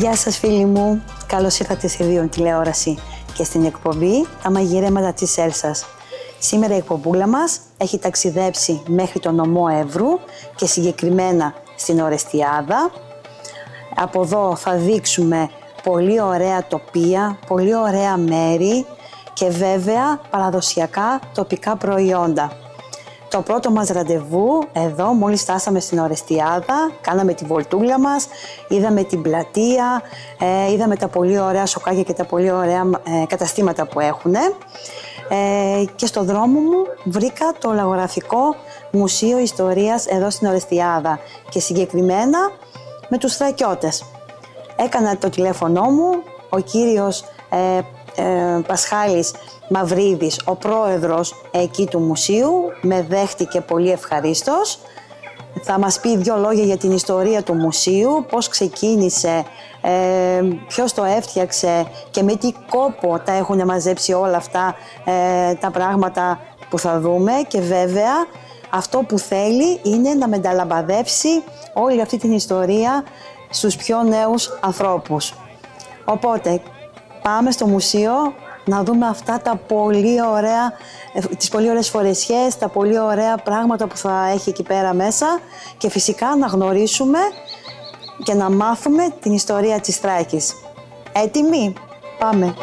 Γεια σας φίλοι μου, καλώς ήρθατε στη Βίον τηλεόραση και στην εκπομπή «Τα μαγειρέματα της Έλσας». Σήμερα η εκπομπούλα μας έχει ταξιδέψει μέχρι τον νομό Εύρου και συγκεκριμένα στην Ορεστιάδα. Από εδώ θα δείξουμε πολύ ωραία τοπία, πολύ ωραία μέρη και βέβαια παραδοσιακά τοπικά προϊόντα. Το πρώτο μας ραντεβού εδώ, μόλις φτάσαμε στην Ορεστιάδα, κάναμε τη βολτούλα μας, είδαμε την πλατεία, είδαμε τα πολύ ωραία σοκάκια και τα πολύ ωραία καταστήματα που έχουν. Και στο δρόμο μου βρήκα το Λαγογραφικό Μουσείο Ιστορίας εδώ στην Ορεστιάδα και συγκεκριμένα με τους Θρακιώτες. Έκανα το τηλέφωνο μου, ο κύριος Πασχάλης Μαυρίδης, ο πρόεδρος εκεί του μουσείου, με δέχτηκε πολύ ευχαρίστως. Θα μας πει δύο λόγια για την ιστορία του μουσείου, πώς ξεκίνησε, ποιος το έφτιαξε και με τι κόπο τα έχουν μαζέψει όλα αυτά τα πράγματα που θα δούμε, και βέβαια αυτό που θέλει είναι να μεταλαμπαδεύσει όλη αυτή την ιστορία στους πιο νέους ανθρώπους. Οπότε πάμε στο μουσείο να δούμε αυτά τα πολύ ωραία, τις πολύ ωραίες φορεσιές, τα πολύ ωραία πράγματα που θα έχει εκεί πέρα μέσα και φυσικά να γνωρίσουμε και να μάθουμε την ιστορία της Θράκης. Έτοιμοι? Πάμε!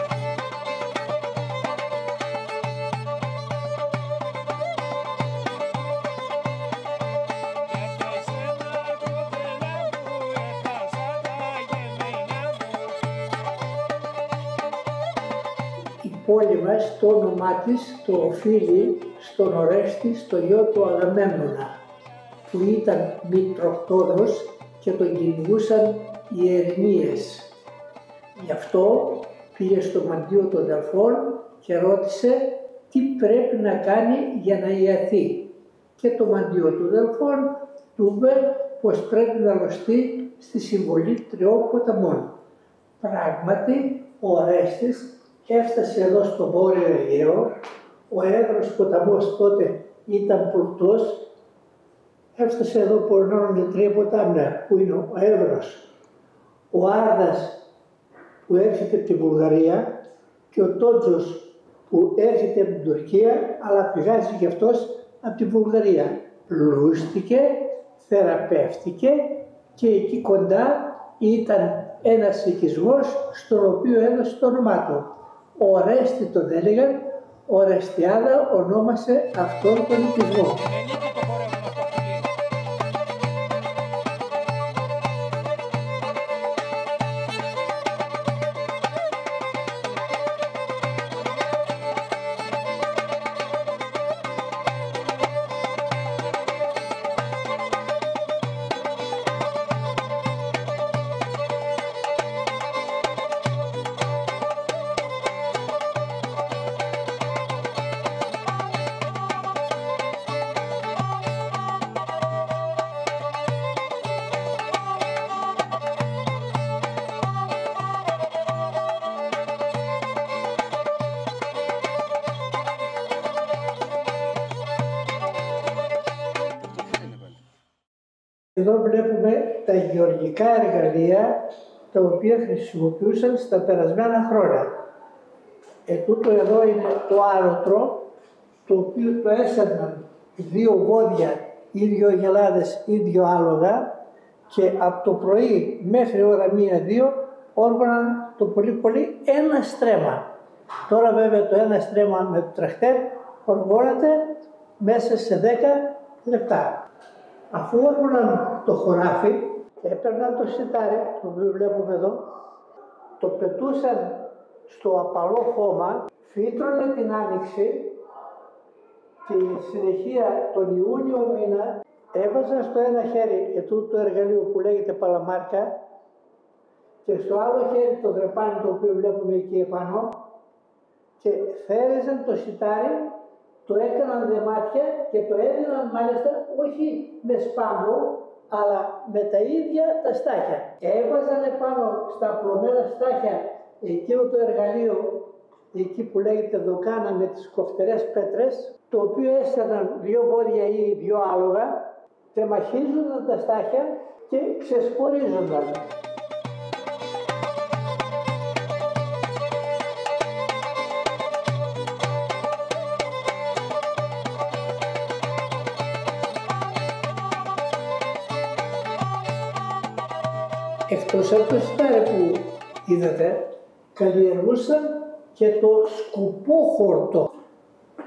Η πόλη μας, το όνομά της το οφείλει στον Ορέστη, στο γιο του Αγαμέμνονα, που ήταν μητροκτόνος και τον κυνηγούσαν οι ερηνίες. Γι' αυτό πήγε στο μαντίο των Δελφών και ρώτησε τι πρέπει να κάνει για να ιαθεί. Και το μαντίο των Δελφών του είπε πως πρέπει να αρρωστεί στη συμβολή τριών ποταμών. Πράγματι, ο Ορέστης έφτασε εδώ στο Βόρειο Αιγαίο, ο Εύρος ποταμός τότε ήταν πλουτός, έφτασε εδώ που ονώνονται τρία ποτάμια, που είναι ο Εύρος, ο Άρδας που έρχεται από τη Βουλγαρία και ο Τότζος που έρχεται από την Τουρκία, αλλά πηγάζει και αυτός από τη Βουλγαρία. Λούστηκε, θεραπεύτηκε και εκεί κοντά ήταν ένας οικισμός στον οποίο έδωσε το όνομά του. Ο Ορέστη τον έλεγαν, Ορεστιάδα ονόμασε αυτόν τον οικισμό. Εδώ βλέπουμε τα γεωργικά εργαλεία τα οποία χρησιμοποιούσαν στα περασμένα χρόνια. Τούτο εδώ είναι το άρωτρο, το οποίο το έσαιρναν δύο βόδια ή δύο γελάδες ή δύο άλογα και από το πρωί μέχρι ώρα 1-2 όργωναν το πολύ πολύ ένα στρέμμα. Τώρα βέβαια το ένα στρέμμα με το τραχτέρ οργώνεται μέσα σε 10 λεπτά. Αφού όργωναν το χωράφι, έπαιρναν το σιτάρι, το οποίο βλέπουμε εδώ, το πετούσαν στο απαλό χώμα, φύτρωνε την άνοιξη και συνεχεία τον Ιούνιο μήνα έβαζαν στο ένα χέρι ετούτο το εργαλείο που λέγεται παλαμάρκα και στο άλλο χέρι το δρεπάνι το οποίο βλέπουμε εκεί επάνω και θέριζαν το σιτάρι, το έκαναν δεμάτια και το έδιναν μάλιστα όχι με σπάγκο, αλλά με τα ίδια τα στάχια. Έβαζαν επάνω στα απλωμένα στάχια εκείνο το εργαλείο, εκεί που λέγεται δοκάνα με τις κοφτερές πέτρες, το οποίο έσαιρναν δύο βόδια ή δύο άλογα, τεμαχίζονταν τα στάχια και ξεσπορίζονταν. Εκτός από το σιτάρι που είδατε, καλλιεργούσαν και το σκουπόχορτο.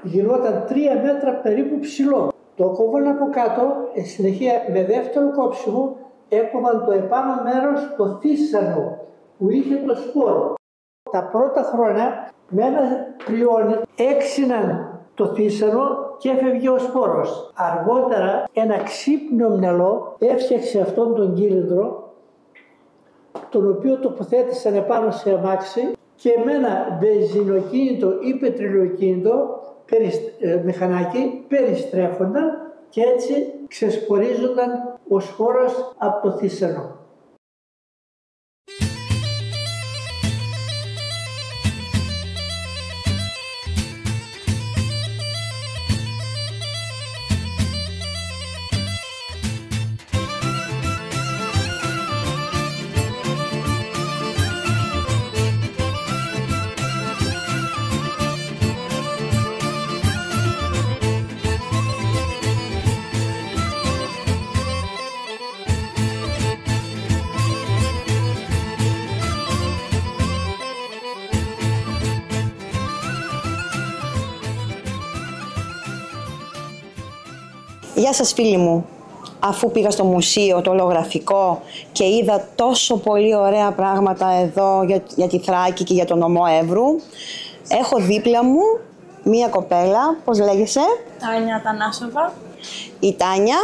Γινόταν 3 μέτρα περίπου ψηλό. Το κόβαν από κάτω, συνεχεία με δεύτερο κόψιμο, έκοβαν το επάνω μέρος, το θύσανο που είχε το σπόρο. Τα πρώτα χρόνια με ένα πριόνι έξυναν το θύσανο και έφευγε ο σπόρος. Αργότερα ένα ξύπνιο μυαλό έφτιαξε αυτόν τον κύλινδρο, τον οποίο τοποθέτησαν επάνω σε αμάξι και με ένα βενζινοκίνητο ή πετρελαιοκίνητο μηχανάκι περιστρέφονταν και έτσι ξεσπορίζονταν ο σπόρος από το θύσανο. Γεια σας φίλοι μου, αφού πήγα στο μουσείο, το ολογραφικό και είδα τόσο πολύ ωραία πράγματα εδώ για τη Θράκη και για τον νομό Εύρου, έχω δίπλα μου μία κοπέλα, πώς λέγεσαι? Τάνια Θανάσοβα. Η Τάνια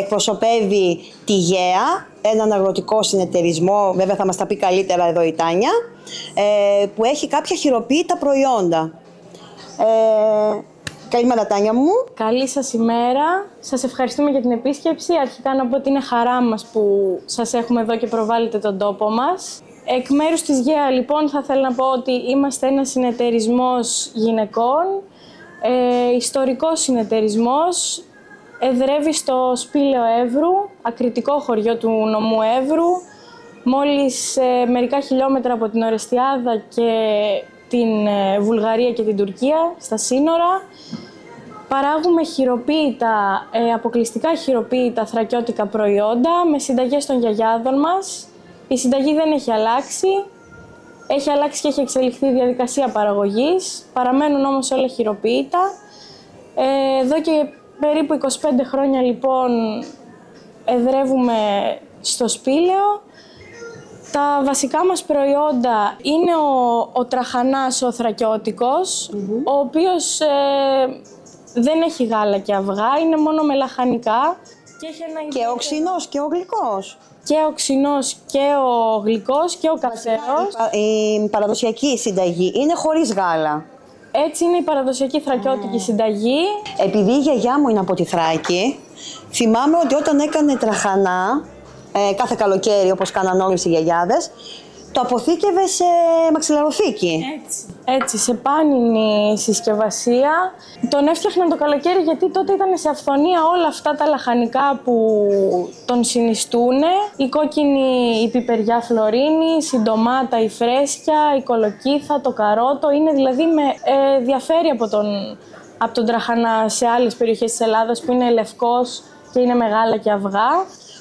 εκπροσωπεύει τη ΓΕΑ, έναν αγροτικό συνεταιρισμό, βέβαια θα μας τα πει καλύτερα εδώ η Τάνια, που έχει κάποια χειροποίητα προϊόντα. Καλημέρα Τάνια μου. Καλή σας ημέρα. Σας ευχαριστούμε για την επίσκεψη. Αρχικά να πω ότι είναι χαρά μας που σας έχουμε εδώ και προβάλλετε τον τόπο μας. Εκ μέρους της ΓΕΑ λοιπόν θα ήθελα να πω ότι είμαστε ένας συνεταιρισμός γυναικών, ιστορικός συνεταιρισμός, εδρεύει στο Σπήλαιο Εύρου, ακριτικό χωριό του νομού Εύρου, μόλις μερικά χιλιόμετρα από την Ορεστιάδα και την Βουλγαρία και την Τουρκία, στα σύνορα. Παράγουμε χειροποίητα, αποκλειστικά χειροποίητα θρακιώτικα προϊόντα με συνταγές των γιαγιάδων μας. Η συνταγή δεν έχει αλλάξει. Έχει αλλάξει και έχει εξελιχθεί η διαδικασία παραγωγής. Παραμένουν όμως όλα χειροποίητα. Εδώ και περίπου 25 χρόνια λοιπόν εδρεύουμε στο Σπήλαιο. Τα βασικά μας προϊόντα είναι ο τραχανάς ο θρακιώτικος, ο οποίος δεν έχει γάλα και αυγά, είναι μόνο με λαχανικά. Και ο ξινός και ο γλυκός. Και ο ξινός και ο γλυκός και ο καυτερός. Η παραδοσιακή συνταγή είναι χωρίς γάλα. Έτσι είναι η παραδοσιακή θρακιώτικη συνταγή. Επειδή η γιαγιά μου είναι από τη Θράκη, θυμάμαι ότι όταν έκανε τραχανά, κάθε καλοκαίρι όπως κάναν όλες οι γιαγιάδες, το αποθήκευε σε μαξιλαροθήκη. Έτσι, σε πάνινη συσκευασία. Τον έφτιαχναν το καλοκαίρι γιατί τότε ήταν σε αυθονία όλα αυτά τα λαχανικά που τον συνιστούν. Η κόκκινη, η πιπεριά φλωρίνη, η ντομάτα, η φρέσκια, η κολοκύθα, το καρότο. Είναι δηλαδή διαφέρει από τον τραχανά σε άλλες περιοχές της Ελλάδας που είναι λευκός και είναι μεγάλα και αυγά.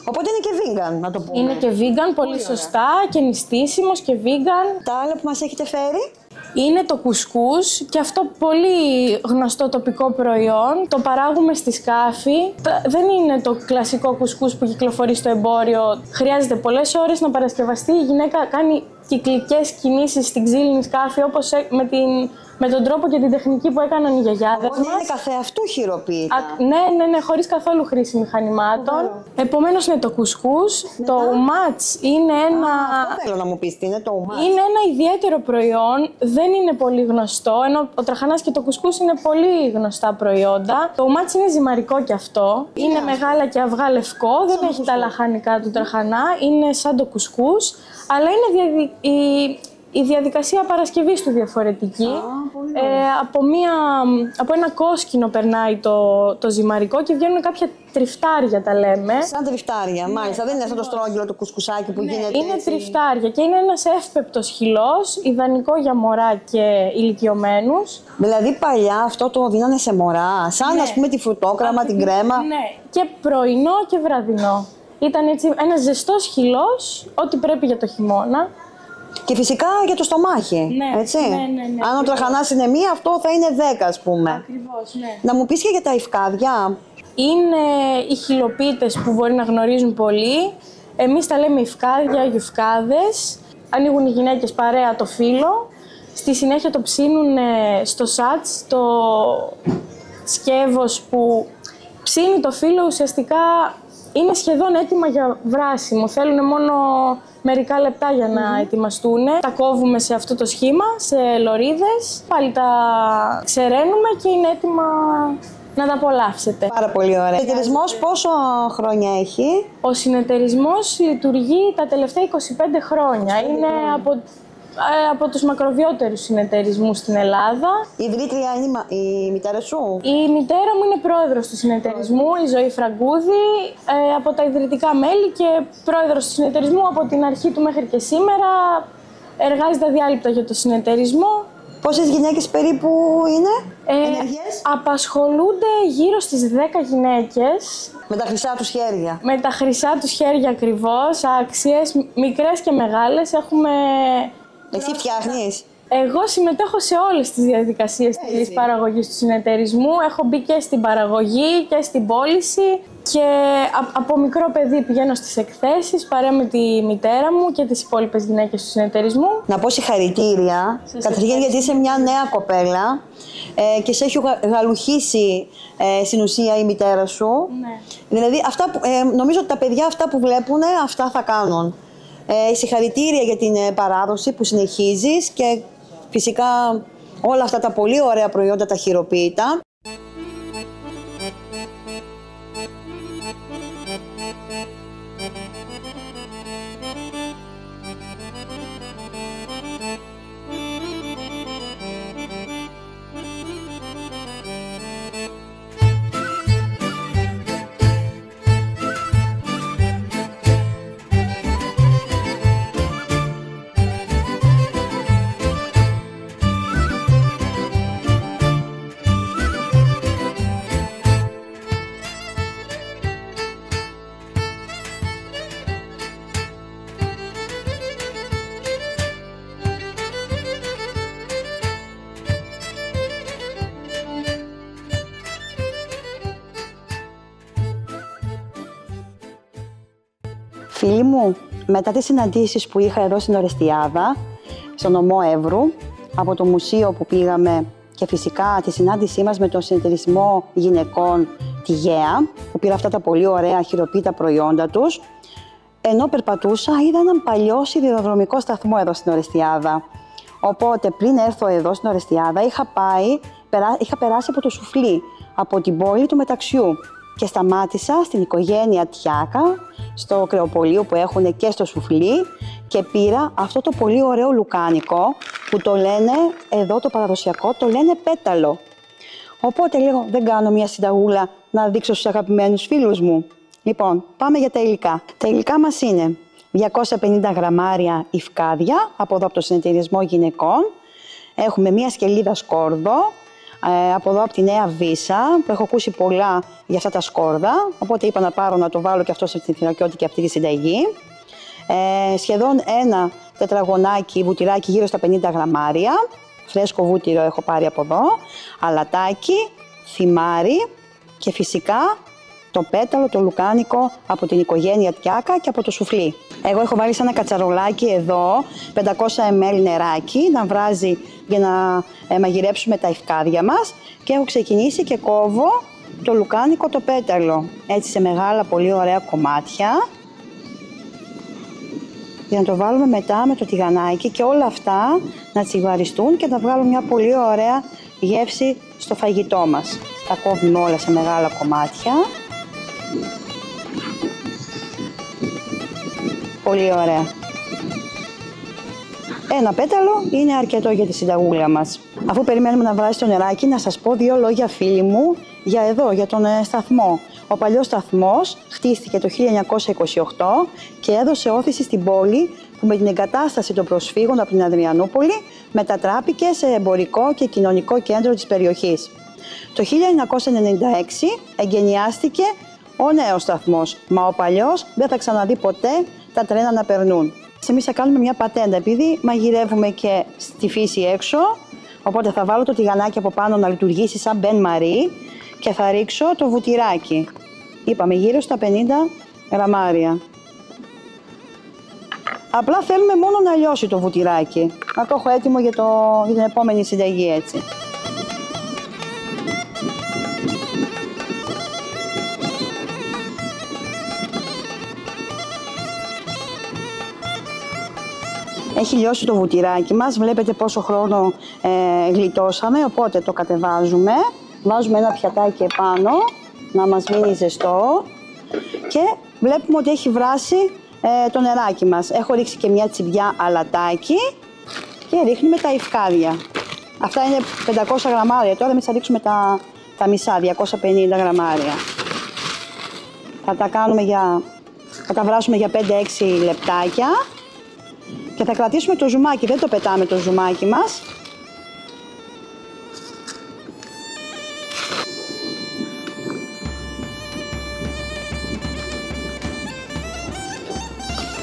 Οπότε είναι και vegan, να το πούμε. Είναι και vegan, πολύ σωστά, και νηστίσιμος και vegan. Τα άλλα που μας έχετε φέρει? Είναι το κουσκούς και αυτό πολύ γνωστό τοπικό προϊόν. Το παράγουμε στη Σκάφη. Δεν είναι το κλασικό κουσκούς που κυκλοφορεί στο εμπόριο. Χρειάζεται πολλές ώρες να παρασκευαστεί. Η γυναίκα κάνει κυκλικές κινήσεις στην ξύλινη σκάφη, όπως με τον τρόπο και την τεχνική που έκαναν οι γιαγιάδες μας. Είναι καθεαυτού χειροποίητα. Ναι, χωρίς καθόλου χρήση μηχανημάτων. Επομένως είναι το κουσκούς. Το ουμάτς είναι ένα... Αυτό θέλω να μου πεις, τι είναι το ουμάτς. Είναι ένα ιδιαίτερο προϊόν, δεν είναι πολύ γνωστό, ενώ ο τραχανάς και το κουσκούς είναι πολύ γνωστά προϊόντα. Το ουμάτς είναι ζυμαρικό κι αυτό. Είναι μεγάλα και αυγά λευκό, δεν έχει τα λαχανικά του τραχανά, είναι σαν το κουσκούς, αλλά είναι η διαδικασία παρασκευής του διαφορετική. Από ένα κόσκινο περνάει το ζυμαρικό και βγαίνουν κάποια τριφτάρια, τα λέμε. Σαν τριφτάρια, μάλιστα. Δεν είναι αυτό το στρόγγυλο, το κουσκουσάκι που γίνεται. Είναι τριφτάρια και είναι ένας εύπεπτος χυλός, ιδανικό για μωρά και ηλικιωμένους. Δηλαδή παλιά αυτό το δίνανε σε μωρά, σαν ας πούμε τη φρουτόκραμα, την κρέμα. Ναι, και πρωινό και βραδινό. Ήταν έτσι ένας ζεστός χυλός, ό,τι πρέπει για το χειμώνα. Και φυσικά για το στομάχι, Ναι, έτσι. ναι. Αν ο τραχανάς είναι μία, αυτό θα είναι 10, ας πούμε. Ακριβώς, ναι. Να μου πεις και για τα υφκάδια. Είναι οι χυλοπίτες που μπορεί να γνωρίζουν πολλοί. Εμείς τα λέμε υφκάδια, γιουφκάδες. Ανοίγουν οι γυναίκες παρέα το φύλλο. Στη συνέχεια το ψήνουν στο σάτς, το σκεύος που ψήνει το φύλλο. Ουσιαστικά είναι σχεδόν έτοιμα για βράσιμο. Θέλουν μόνο μερικά λεπτά για να ετοιμαστούν. Τα κόβουμε σε αυτό το σχήμα, σε λωρίδες. Πάλι τα ξεραίνουμε και είναι έτοιμα να τα απολαύσετε. Πάρα πολύ ωραία. Ο συνεταιρισμός πόσο χρόνια έχει? Ο συνεταιρισμός λειτουργεί τα τελευταία 25 χρόνια. Είναι από τους μακροβιότερους συνεταιρισμούς στην Ελλάδα. Η ιδρύτρια είναι η μητέρα σου? Η μητέρα μου είναι πρόεδρος του συνεταιρισμού, η Ζωή Φραγκούδη, από τα ιδρυτικά μέλη και πρόεδρος του συνεταιρισμού από την αρχή του μέχρι και σήμερα. Εργάζεται αδιάλειπτα για το συνεταιρισμό. Πόσες γυναίκες περίπου είναι ενεργές? Απασχολούνται γύρω στις 10 γυναίκες. Με τα χρυσά τους χέρια. Με τα χρυσά τους χέρια ακριβώς, άξιες, μικρές και μεγάλες. Έχουμε... Εσύ φτιάχνεις? Εγώ συμμετέχω σε όλες τις διαδικασίες της παραγωγής του συνεταιρισμού. Έχω μπει και στην παραγωγή και στην πώληση και από μικρό παιδί πηγαίνω στις εκθέσεις παρέα με τη μητέρα μου και τις υπόλοιπες γυναίκες του συνεταιρισμού. Να πω συγχαρητήρια, καταρχήν γιατί είσαι μια νέα κοπέλα και σε έχει γαλουχίσει στην ουσία η μητέρα σου. Ναι. Δηλαδή αυτά νομίζω ότι τα παιδιά αυτά που βλέπουν αυτά θα κάνουν. Συγχαρητήρια για την παράδοση που συνεχίζεις και φυσικά όλα αυτά τα πολύ ωραία προϊόντα τα χειροποίητα. Φίλοι μου, μετά τις συναντήσεις που είχα εδώ στην Ορεστιάδα, στο νομό Εύρου, από το μουσείο που πήγαμε και φυσικά τη συνάντησή μας με τον συνεταιρισμό γυναικών τη Γαία, που πήρα αυτά τα πολύ ωραία χειροποίητα προϊόντα τους, ενώ περπατούσα είδα έναν παλιό σιδηροδρομικό σταθμό εδώ στην Ορεστιάδα. Οπότε πριν έρθω εδώ στην Ορεστιάδα είχα περάσει από το Σουφλί, από την πόλη του Μεταξιού. Και σταμάτησα στην οικογένεια Τιάκα, στο κρεοπωλείο που έχουν και στο Σουφλί και πήρα αυτό το πολύ ωραίο λουκάνικο που το λένε, εδώ το παραδοσιακό, το λένε πέταλο. Οπότε λέω, δεν κάνω μια συνταγούλα να δείξω στους αγαπημένους φίλους μου. Λοιπόν, πάμε για τα υλικά. Τα υλικά μας είναι 250 γραμμάρια υφκάδια, από εδώ από το συνεταιρισμό γυναικών. Έχουμε μια σκελίδα σκόρδο, από εδώ από τη Νέα Βύσα, που έχω ακούσει πολλά για αυτά τα σκόρδα, οπότε είπα να πάρω να το βάλω και αυτό στην θηρακιώτικη αυτή τη συνταγή. Σχεδόν ένα τετραγωνάκι βουτυράκι γύρω στα 50 γραμμάρια, φρέσκο βούτυρο έχω πάρει από εδώ, αλατάκι, θυμάρι και φυσικά το πέταλο, το λουκάνικο από την οικογένεια Τιάκα και από το Σουφλί. Εγώ έχω βάλει σε ένα κατσαρολάκι εδώ 500 ml νεράκι να βράζει για να μαγειρέψουμε τα υφκάδια μας και έχω ξεκινήσει και κόβω το λουκάνικο, το πέταλο, έτσι σε μεγάλα πολύ ωραία κομμάτια για να το βάλουμε μετά με το τηγανάκι και όλα αυτά να τσιγαριστούν και να βγάλουν μια πολύ ωραία γεύση στο φαγητό μας. Τα κόβουμε όλα σε μεγάλα κομμάτια. Πολύ ωραία. Ένα πέταλο είναι αρκετό για τη συνταγούλα μας. Αφού περιμένουμε να βράσει το νεράκι, να σας πω δύο λόγια φίλοι μου για εδώ, για τον σταθμό. Ο παλιός σταθμός χτίστηκε το 1928 και έδωσε όθηση στην πόλη που με την εγκατάσταση των προσφύγων από την Αδριανούπολη μετατράπηκε σε εμπορικό και κοινωνικό κέντρο της περιοχής. Το 1996 εγκαινιάστηκε ο νέος σταθμός. Μα ο παλιός δεν θα ξαναδεί ποτέ τα τρένα να περνούν. Εμείς θα κάνουμε μια πατέντα, επειδή μαγειρεύουμε και στη φύση έξω. Οπότε θα βάλω το τηγανάκι από πάνω να λειτουργήσει σαν μπεν μαρί και θα ρίξω το βουτυράκι. Είπαμε γύρω στα 50 γραμμάρια. Απλά θέλουμε μόνο να λιώσει το βουτυράκι. Να το έχω έτοιμο για την επόμενη συνταγή έτσι. Έχει λιώσει το βουτυράκι μας, βλέπετε πόσο χρόνο γλιτώσαμε, οπότε το κατεβάζουμε. Βάζουμε ένα πιατάκι επάνω, να μας μείνει ζεστό και βλέπουμε ότι έχει βράσει το νεράκι μας. Έχω ρίξει και μια τσιμπιά αλατάκι και ρίχνουμε τα ιφκάδια. Αυτά είναι 500 γραμμάρια, τώρα εμείς θα ρίξουμε τα μισά, 250 γραμμάρια. Θα τα βράσουμε για 5-6 λεπτάκια. Και θα κρατήσουμε το ζουμάκι, δεν το πετάμε το ζουμάκι μας.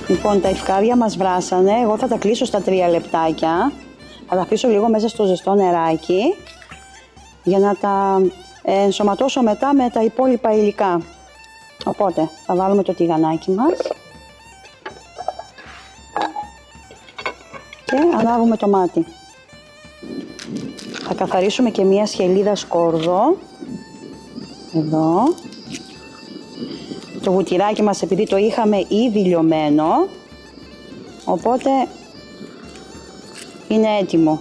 Λοιπόν, τα ιφκάδια μας βράσανε, εγώ θα τα κλείσω στα 3 λεπτάκια. Θα τα αφήσω λίγο μέσα στο ζεστό νεράκι για να τα ενσωματώσω μετά με τα υπόλοιπα υλικά. Οπότε θα βάλουμε το τηγανάκι μας. Και ανάβουμε το μάτι. Θα καθαρίσουμε και μία σχελίδα σκόρδο. Εδώ. Το βουτυράκι μας, επειδή το είχαμε ήδη λιωμένο, οπότε είναι έτοιμο.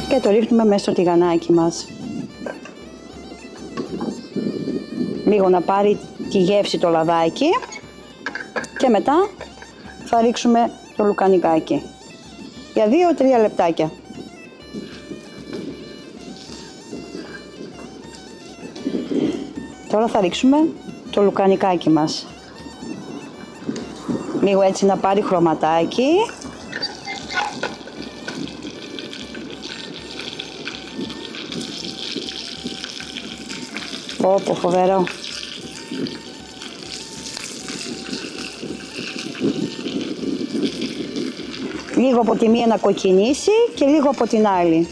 Και το ρίχνουμε μέσα στο τηγανάκι μας. Λίγο να πάρει τη γεύση το λαδάκι και μετά θα ρίξουμε το λουκανικάκι για 2-3 λεπτάκια. Τώρα θα ρίξουμε το λουκανικάκι μας. Λίγο έτσι να πάρει χρωματάκι. Πω, φοβερό. Λίγο από τη μία να κοκκινήσει και λίγο από την άλλη.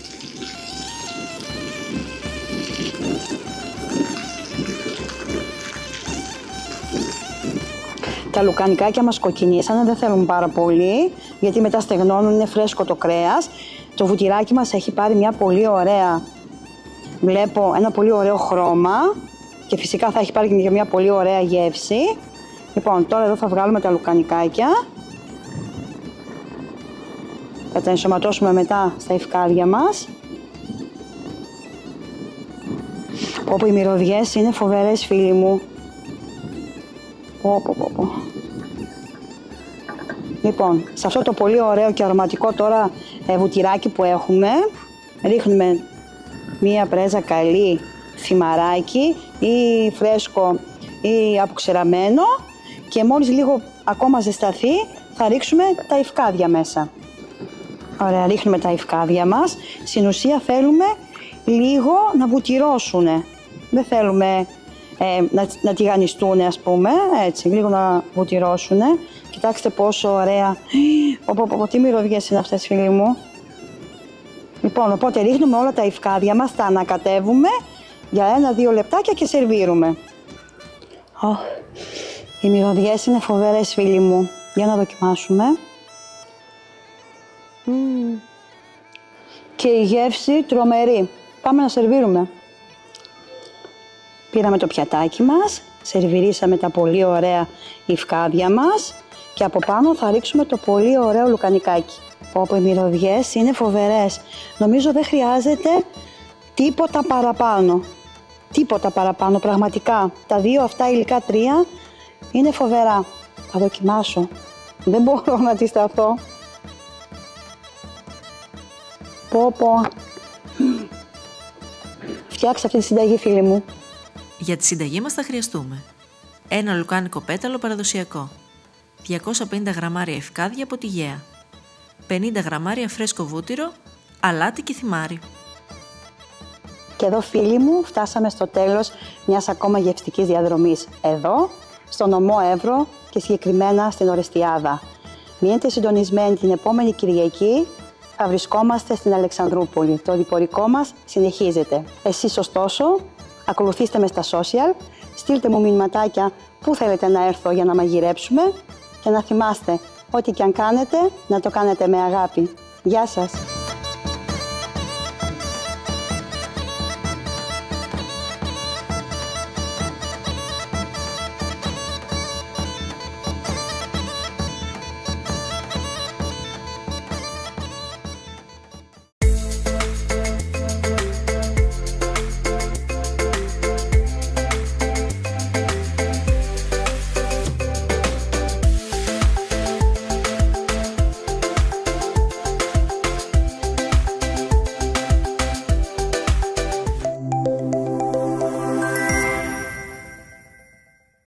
Τα λουκανικάκια μας κοκκινήσανε, δεν θέλουν πάρα πολύ, γιατί μετά στεγνώνουν, είναι φρέσκο το κρέας. Το βουτυράκι μας έχει πάρει μια πολύ ωραία, βλέπω ένα πολύ ωραίο χρώμα και φυσικά θα έχει πάρει και μια πολύ ωραία γεύση. Λοιπόν, τώρα εδώ θα βγάλουμε τα λουκανικάκια. Θα τα ενσωματώσουμε μετά στα ιφκάδια μας. Όπου οι μυρωδιές είναι φοβερές, φίλοι μου. Πω. Λοιπόν, σε αυτό το πολύ ωραίο και αρωματικό τώρα βουτυράκι που έχουμε, ρίχνουμε μία πρέζα καλή θυμαράκι ή φρέσκο ή αποξεραμένο και μόλις λίγο ακόμα ζεσταθεί θα ρίξουμε τα ιφκάδια μέσα. Ωραία, ρίχνουμε τα ιφκάδια μας. Στην ουσία θέλουμε λίγο να βουτυρώσουν. Δεν θέλουμε να τηγανιστούν, ας πούμε, έτσι, λίγο να βουτυρώσουν. Κοιτάξτε πόσο ωραία. Τι μυρωδιές είναι αυτές, φίλοι μου. Λοιπόν, οπότε ρίχνουμε όλα τα ιφκάδια μας, τα ανακατεύουμε για 1-2 λεπτάκια και σερβίρουμε. Οι μυρωδιές είναι φοβερές, φίλοι μου. Για να δοκιμάσουμε. Και η γεύση τρομερή. Πάμε να σερβίρουμε. Πήραμε το πιατάκι μας, σερβιρίσαμε τα πολύ ωραία ιφκάδια μας και από πάνω θα ρίξουμε το πολύ ωραίο λουκανικάκι. Όπου οι μυρωδιές είναι φοβερές. Νομίζω δεν χρειάζεται τίποτα παραπάνω. Τίποτα παραπάνω, πραγματικά. Τα δύο αυτά υλικά τρία είναι φοβερά. Θα δοκιμάσω. Δεν μπορώ να αντισταθώ. Πω. Φτιάξε αυτή τη συνταγή, φίλοι μου. Για τη συνταγή μας θα χρειαστούμε ένα λουκάνικο πέταλο παραδοσιακό, 250 γραμμάρια ευκάδια από τη γέα, 50 γραμμάρια φρέσκο βούτυρο, αλάτι και θυμάρι. Και εδώ, φίλοι μου, φτάσαμε στο τέλος μιας ακόμα γευστικής διαδρομής. Εδώ, στο νομό Εύρο και συγκεκριμένα στην Ορεστιάδα. Μείνετε συντονισμένοι την επόμενη Κυριακή. Θα βρισκόμαστε στην Αλεξανδρούπολη. Το διπορικό μας συνεχίζεται. Εσείς, ωστόσο, ακολουθήστε με στα social, στείλτε μου μηνυματάκια πού θέλετε να έρθω για να μαγειρέψουμε και να θυμάστε, ό,τι και αν κάνετε, να το κάνετε με αγάπη. Γεια σας!